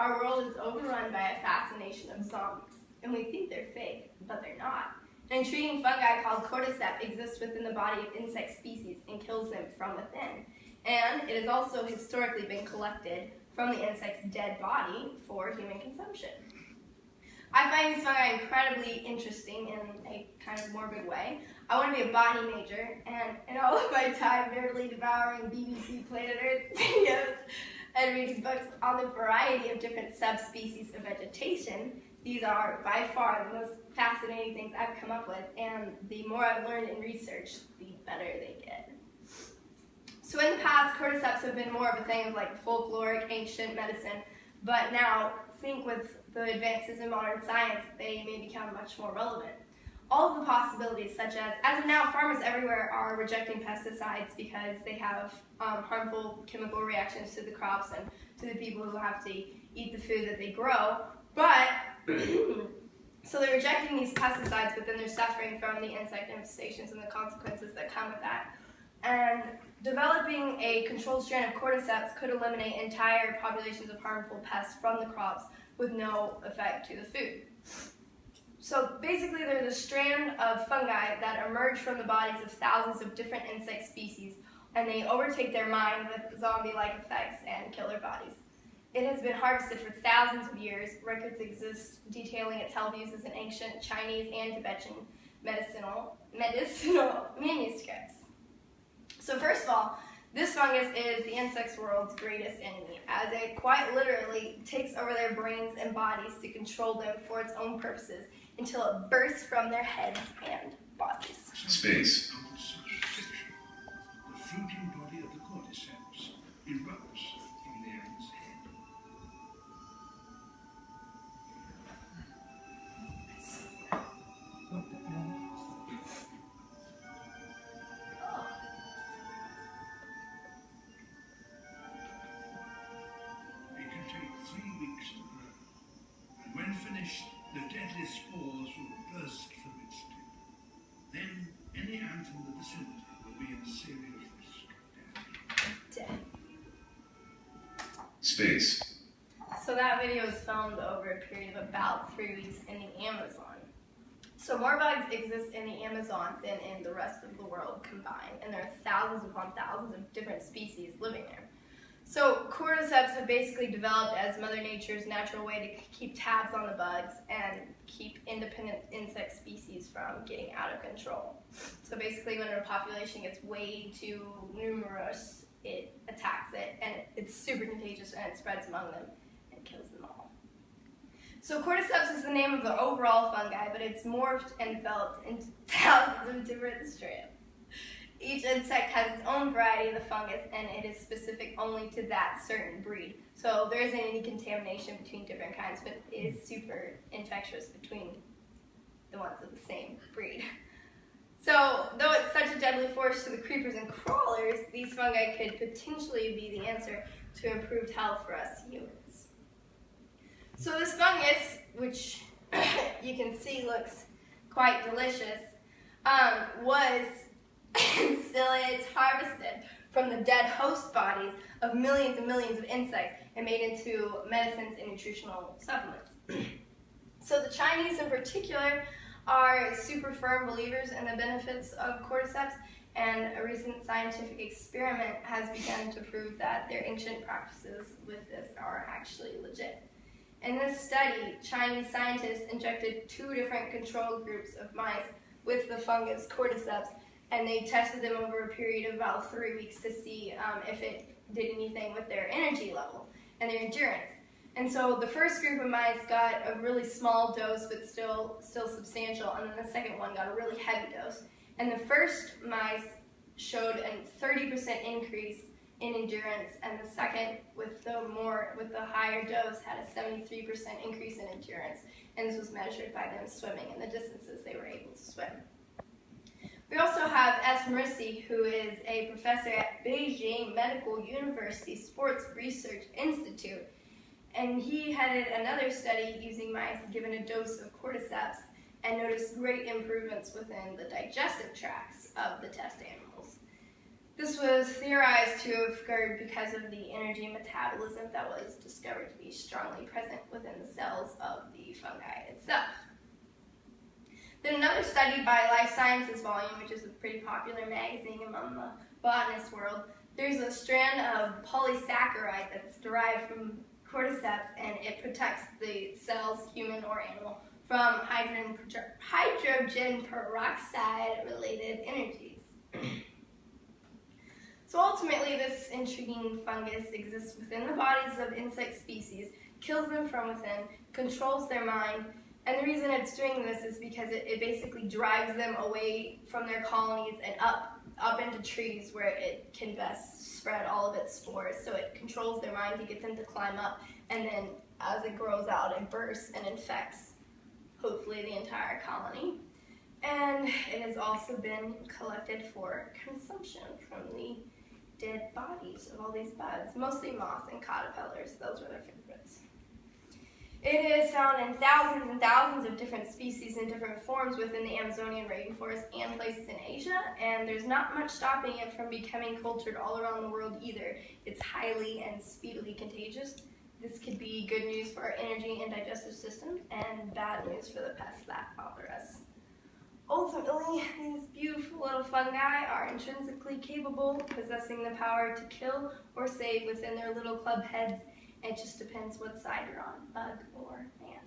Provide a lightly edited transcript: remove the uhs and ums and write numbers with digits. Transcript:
our world is overrun by a fascination of zombies, and we think they're fake, but they're not. An intriguing fungi called cordyceps exists within the body of insect species and kills them from within. And it has also historically been collected from the insect's dead body for human consumption. I find these fungi incredibly interesting in a kind of morbid way. I want to be a botany major, and in all of my time nerdily devouring BBC Planet Earth videos and reading books on the variety of different subspecies of vegetation, these are by far the most fascinating things I've come up with, and the more I've learned in research, the better they get. So in the past, cordyceps have been more of a thing of like folkloric, ancient medicine, but now, think with the advances in modern science, they may become much more relevant. All of the possibilities, such as of now, farmers everywhere are rejecting pesticides because they have harmful chemical reactions to the crops and to the people who have to eat the food that they grow, but so they're rejecting these pesticides, but then they're suffering from the insect infestations and the consequences that come with that. And developing a controlled strain of cordyceps could eliminate entire populations of harmful pests from the crops with no effect to the food. So basically there's a strand of fungi that emerge from the bodies of thousands of different insect species, and they overtake their mind with zombie-like effects and kill their bodies. It has been harvested for thousands of years. Records exist detailing its health uses in ancient Chinese and Tibetan medicinal manuscripts. So first of all, this fungus is the insect's world's greatest enemy, as it quite literally takes over their brains and bodies to control them for its own purposes until it bursts from their heads and bodies. Space. The floating body of the cordyceps erupts from the ant's head. It can take 3 weeks to grow, and when finished, the deadly spores will burst from its tip. Then any ant in the vicinity will be in serious risk of death. Space. So that video was filmed over a period of about 3 weeks in the Amazon. So more bugs exist in the Amazon than in the rest of the world combined, and there are thousands upon thousands of different species living there. So cordyceps have basically developed as Mother Nature's natural way to keep tabs on the bugs and keep independent insect species from getting out of control. So basically when a population gets way too numerous, it attacks it, and it's super contagious, and it spreads among them and kills them all. So cordyceps is the name of the overall fungi, but it's morphed and developed into thousands of different strands. Each insect has its own variety of the fungus, and it is specific only to that certain breed. So there isn't any contamination between different kinds, but it is super infectious between the ones of the same breed. So though it's such a deadly force to the creepers and crawlers, these fungi could potentially be the answer to improved health for us humans. So this fungus, which you can see looks quite delicious, was and still is harvested from the dead host bodies of millions and millions of insects and made into medicines and nutritional supplements. So the Chinese in particular are super firm believers in the benefits of cordyceps, and a recent scientific experiment has begun to prove that their ancient practices with this are actually legit. In this study, Chinese scientists injected 2 different control groups of mice with the fungus cordyceps, and they tested them over a period of about 3 weeks to see if it did anything with their energy level and their endurance. And so the first group of mice got a really small dose, but still substantial, and then the second one got a really heavy dose. And the first mice showed a 30% increase in endurance, and the second, with the higher dose, had a 73% increase in endurance. And this was measured by them swimming and the distances they were able to swim. We also have S. Mercy, who is a professor at Beijing Medical University Sports Research Institute, and he headed another study using mice given a dose of cordyceps and noticed great improvements within the digestive tracts of the test animals. This was theorized to have occurred because of the energy metabolism that was discovered to be be strongly present within the cells of the fungi itself. Then another study by Life Sciences Volume, which is a pretty popular magazine among the botanist world, there's a strand of polysaccharide that's derived from cordyceps, and it protects the cells, human or animal, from hydrogen peroxide-related energies. So ultimately, this intriguing fungus exists within the bodies of insect species, kills them from within, controls their mind, and the reason it's doing this is because it basically drives them away from their colonies and up into trees where it can best spread all of its spores. So it controls their mind to get them to climb up, and then as it grows out, it bursts and infects, hopefully, the entire colony. And it has also been collected for consumption from the dead bodies of all these bugs, mostly moths and caterpillars. Those were their favorites. It is found in thousands and thousands of different species in different forms within the Amazonian rainforest and places in Asia, and there's not much stopping it from becoming cultured all around the world either. It's highly and speedily contagious. This could be good news for our energy and digestive systems, and bad news for the pests that bother us. Ultimately, these beautiful little fungi are intrinsically capable, possessing the power to kill or save within their little club heads. It just depends what side you're on, bug or man.